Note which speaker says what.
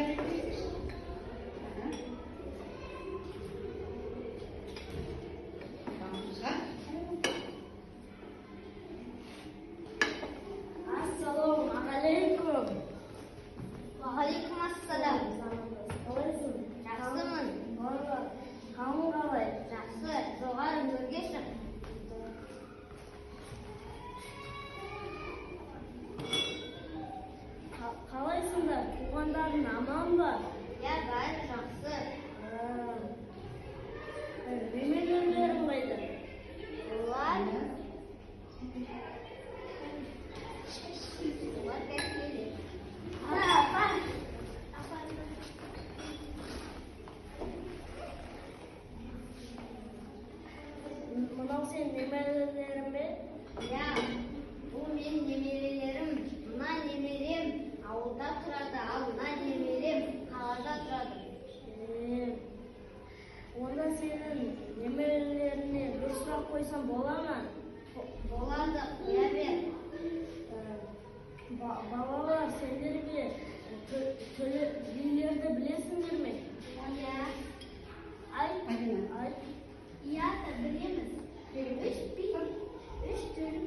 Speaker 1: Assalamualaikum.
Speaker 2: Waalaikumsalam.
Speaker 1: Қалайсың?
Speaker 2: Жақсымын.
Speaker 1: Қалың қалай?
Speaker 2: Жақсы. Жоғары өмірге шық.
Speaker 1: Қалайсыңдар? Туғандарың аман ба?
Speaker 2: Я бәрі жақсы.
Speaker 1: Немерелерің қайда?
Speaker 2: Олар кәкелі.
Speaker 1: Мынау сен немерелерің бе?
Speaker 2: Я, бұл мен немерелерім. Мына немерем ауылда тұрады, ал мына немерем қалада тұрады.
Speaker 1: Онда сенің немерелеріне бір сұрақ қойсам бола ма?
Speaker 2: Болады, қоя бер.
Speaker 1: Балалар, сендерге билерді білесіңдер ме?
Speaker 2: Иә.
Speaker 1: Айт.
Speaker 2: Иә, білеміз. Үш би, үш түрін